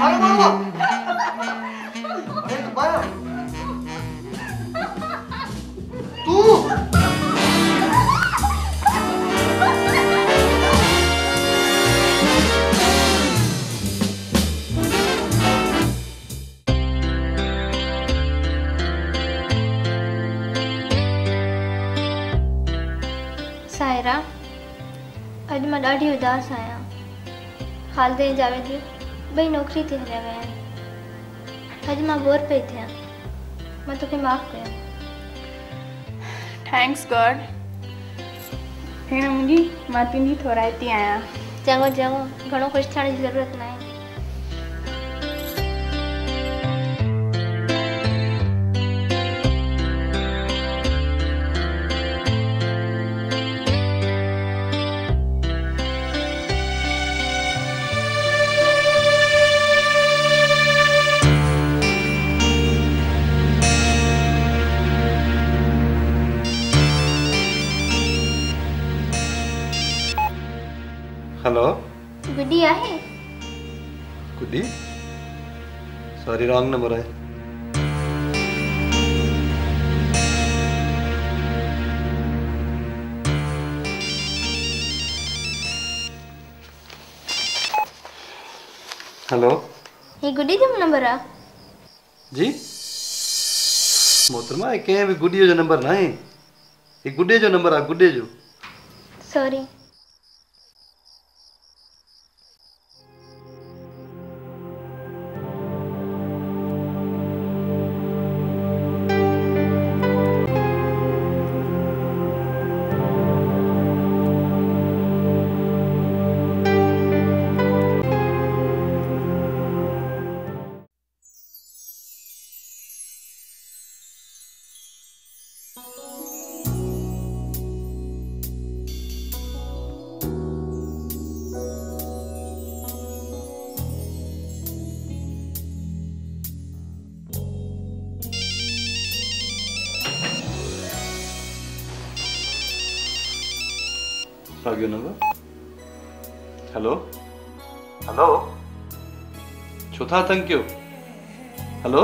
मारो अरे बाया तू सायरा अॼु मां ॾाढी उदास आहियां। हाल ते जावेद ॿई नौकरी ते हलिया विया आहिनि। अॼु मां बोर पई थियां। मां तोखे माफ़ कयो। Thanks God. भेण मुंहिंजी मां तुंहिंजी थोराइती आहियां। चङो चङो, घणो ख़ुशि थियण जी ज़रूरत न आहे। हेलो गुड्डी आहे? गुड्डी सॉरी रॉन्ग नंबर है। हेलो ये गुड्डी जो नंबर आहे? जी मोहतरमा कंहिं बि गुड्डीअ जो नंबर न आहे। ये गुड्डे जो नंबर आहे, गुड्डे जो। सॉरी। सागियो नंबर। हेलो हेलो छो था तंग कयो? हेलो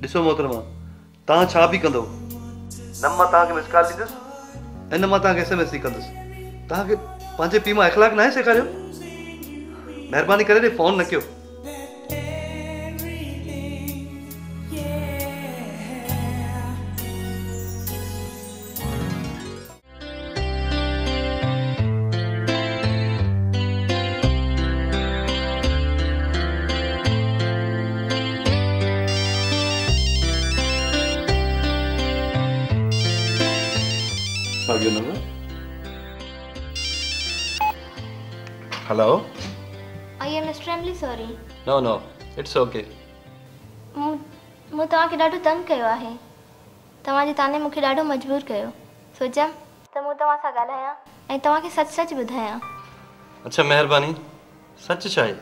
ॾिसो मोहतरमा तव्हां छा बि कंदो न मां तव्हांखे मिस कॉल ॾींदुसि ऐं न मां तव्हांखे SMS ई कंदुसि। तव्हांखे पंहिंजे पीउ मां इख़लाक़ न आहे सेखारियो? महिरबानी करे फ़ोन न कयो। सागियो number. Hello I am extremely sorry. No no it's okay. मूं तव्हांखे ॾाढो तंग कयो आहे। तव्हांजे ताने मूंखे ॾाढो मजबूर कयो। सोचियमि त मूं तव्हां सां ॻाल्हायां ऐं तव्हांखे सच सच ॿुधायां। अच्छा महिरबानी, सच छा आहे?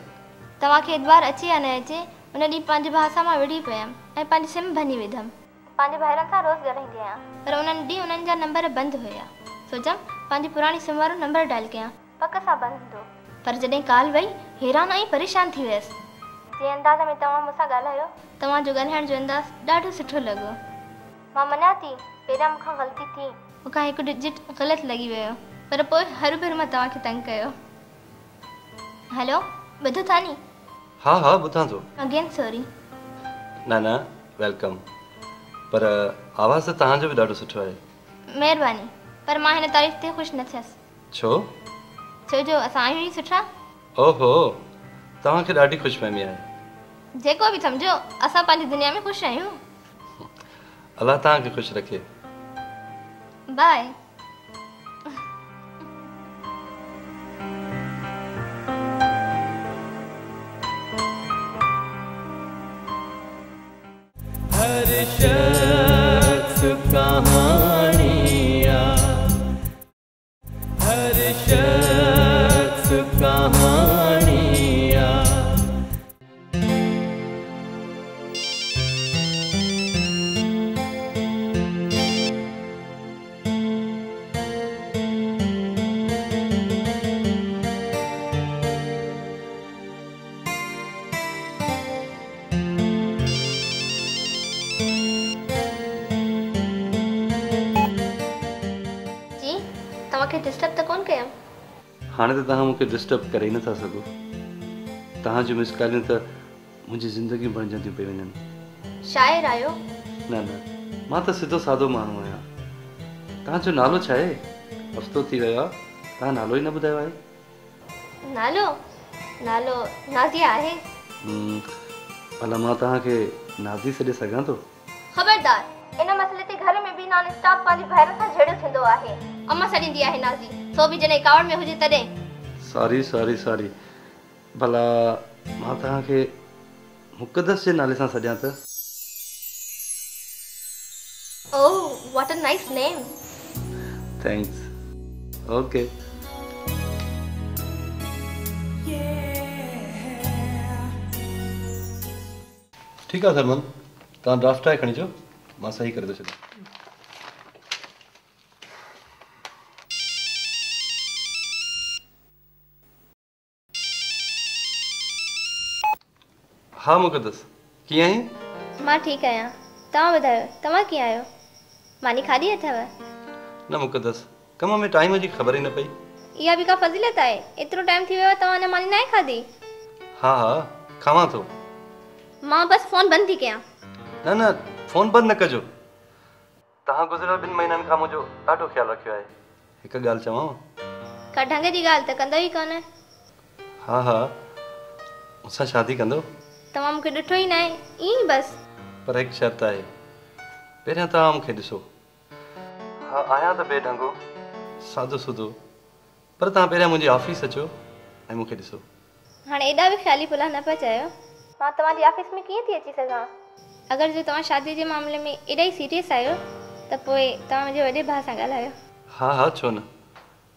तव्हांखे एतबार अचे या न अचे उन ॾींहुं पंहिंजे भाउ सां मां विढ़ी पियमि ऐं पंहिंजी सिम भञी विधमि। पंहिंजे भाइरनि सां रोज़ु ॻाल्हाईंदी आहियां पर उन्हनि ॾींहुं उन्हनि जा नंबर बंदि हुया। सोचियमि पंहिंजी पुराणी सिम वारो नंबर डायल कयां, पक सां बंदि हूंदो। पर जॾहिं कॉल वई हैरान ऐं परेशान थी वियसि। जंहिं अंदाज़ में तव्हां मूंसां ॻाल्हायो तव्हांजो ॻाल्हाइण जो अंदाज़ ॾाढो सुठो लॻो। मां मञा थी पहिरियां मूंखां ग़लती थी, मूंखां हिकु डिजिट ग़लति लॻी वियो पर पोइ हर भेर मां तव्हांखे तंग कयो। हेलो ॿुधो था नी? हा हा ॿुधां थो। Again sorry. न न वेलकम। पर आवाज़ तव्हांजो बि ॾाढो सुठो आहे। महिरबानी, पर मां हिन तारीफ़ ते ख़ुशि न थियसि। छो? छो जो असां आहियूं ई सुठा। ओहो तव्हांखे ॾाढी ख़ुशफ़हमी आहे। जेको बि सम्झो असां पंहिंजी दुनिया में ख़ुशि आहियूं। अल्लाह तव्हांखे ख़ुशि रखे। बाय। हर शख्स कहानियाँ, हर शख्स कहानियाँ। डिस्टर्ब त कोन कयमि? हाणे त तव्हां मूंखे डिस्टर्ब करे ई नथा सघो। तव्हांजूं मिस कॉलियूं त मुंहिंजी ज़िंदगी बणजंदियूं पई वञनि। शाइर आहियो? न न, मां त सिधो सादो माण्हू आहियां। तव्हांजो नालो छा आहे? हफ़्तो थी वियो आहे, तव्हां नालो ई न ॿुधायो आहे। नालो नालो नाज़िया आहे। भला मां तव्हांखे नाज़ी सॾे सघां थो? ख़बरदार, इन मसइले ते घर में बि नॉन स्टॉप पंहिंजी भेण सां झेड़ो थींदो आहे। अम्मा सॾींदी आहे नाज़ी, सो बि जॾहिं कावड़ में हुजे तॾहिं। Sorry sorry sorry. भला मां तव्हांखे मुक़दस जे नाले सां सॾियां त? Oh, what a nice name. Thanks. Okay. ठीकु आहे सरमन, तव्हां ड्राफ्ट ठाहे खणी अचो, मां सही करे थो छॾियां। हाँ मुक़दस, कीअं आहीं? मां ठीकु आहियां, तव्हां ॿुधायो, तव्हां कीअं आहियो? मानी खाधी अथव? न मुक़दस, कम में टाइम जी ख़बर ई न पई। इहा बि का फज़ीलत आहे? एतिरो टाइम थी वियो आहे, तव्हां अञा मानी न आहे खाधी? हा हा, खावां थो। मां बसि फ़ोन बंदि थी कयां। न न, फ़ोन बंदि न कजो। तव्हां गुज़िरियल 2 महीननि खां मुंहिंजो ॾाढो ख़्यालु रखियो आहे। हिकु ॻाल्हि चवां? का ढंग जी ॻाल्हि त कंदो ई कोन। हा हा, मूंसां शादी कंदो? तव्हां मूंखे ॾिठो ई न आहे, ईअं बसि। पर हिकु शर्त आहे, पहिरियां तव्हां मूंखे ॾिसो। हा, आहियां त बेढंगो, सादो सुधो, पर तव्हां पहिरियां मुंहिंजी ऑफिस अचो ऐं मूंखे ॾिसो। हाणे एॾा बि ख़्याली पुला न पिया चयो। मां तव्हांजी ऑफिस में कीअं थी अची सघां? अगरि जो तव्हां शादी जे मामले में एॾा ई सीरियस आहियो त पोइ तव्हां मुंहिंजे वॾे भाउ सां ॻाल्हायो। हा हा, छो न।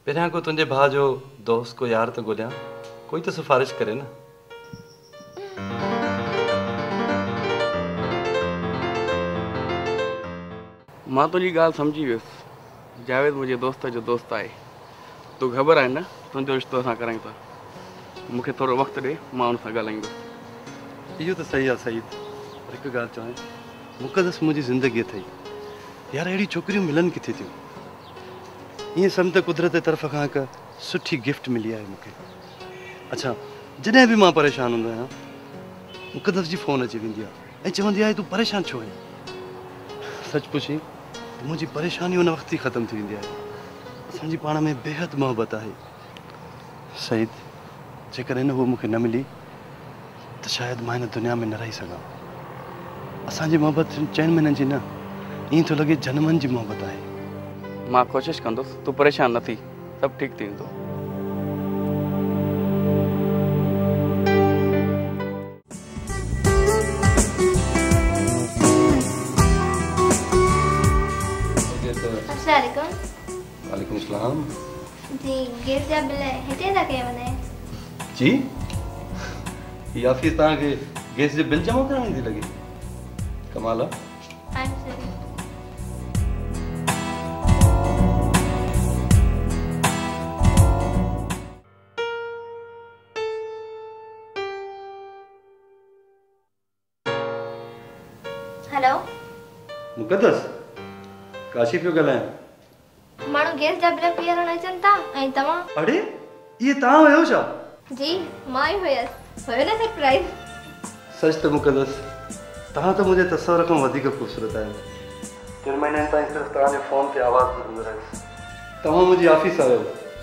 पहिरियां को तुंहिंजे भाउ जो दोस्त, को यार त ॻोल्हियां, कोई त सिफारिश करे न। मां तुंहिंजी ॻाल्हि सम्झी वियुसि। जावेद मुंहिंजे दोस्त जो दोस्त आहे। तूं ख़बर आहे न, तुंहिंजो रिश्तो असां करायूं था। मूंखे थोरो वक़्तु ॾे, मां हुन सां ॻाल्हाईंदुसि। इहो त सही आहे सईद, पर हिकु ॻाल्हि चवां, मुक़दस मुंहिंजी ज़िंदगी अथई। यार अहिड़ी छोकिरियूं मिलनि किथे थियूं? ईअं सम्झ त कुदरत जे तरफ़ खां हिकु सुठी गिफ्ट मिली आहे मूंखे। अच्छा, जॾहिं बि मां परेशान हूंदो आहियां, मुक़दस जी फ़ोन अची वेंदी आहे ऐं चवंदी आहे तूं परेशान छो आहीं? सच पुछी त मुंहिंजी परेशानी उन वक़्तु ई ख़तमु थी वेंदी आहे। असांजी पाण में बेहद मोहबत आहे। सईद, जेकॾहिं उहो मूंखे न मिली त शायदि मां हिन दुनिया में न रही सघां। असांजी मोहबत 4 महीननि जी न, ईअं थो लॻे जनमनि जी मोहबत आहे। मां कोशिशि कंदुसि, तूं परेशान न थी, सभु ठीकु थी वेंदो। अस्सलामुअलैकुम। वालेकुम सलाम। जी, गैस जा बिल हिते था कया वञे? जी, हीअ ऑफिस तव्हांखे गैस जो बिल जमा कराइण थी लॻे? कमाल आहे। हेलो मुक़दस, काशी पियो ॻाल्हायां। माण्हू गैस जा बिल पीअरण अचनि था ऐं तव्हां? अड़े, इहे तव्हां हुयो छा? जी, मां ई हुयसि। हुयो न सरप्राइज़? सच त मुक़दस, तव्हां त मुंहिंजे तसवर खां वधीक ख़ूबसूरत आहियो। 3 महीननि ताईं सिर्फ़ु तव्हांजे फ़ोन ते आवाज़ ॿुधंदो रहियुसि। तव्हां मुंहिंजी ऑफिस आहियो,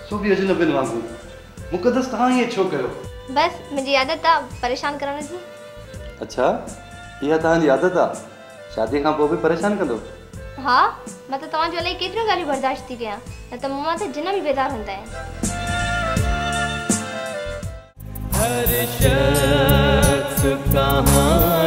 सो बि अजनबियुनि वांगुरु। मुक़दस, तव्हां ईअं छो कयो? बसि मुंहिंजी आदत आहे परेशान करण जी। अच्छा, इहा तव्हांजी आदत आहे? शादी खां पोइ बि परेशान कंदो? हा, मां त तव्हांजो इलाही केतिरियूं ॻाल्हियूं बर्दाश्त थी कयां, न त मूं मां त जिन बि बेज़ार हूंदा आहिनि। हर शख्स कहाँ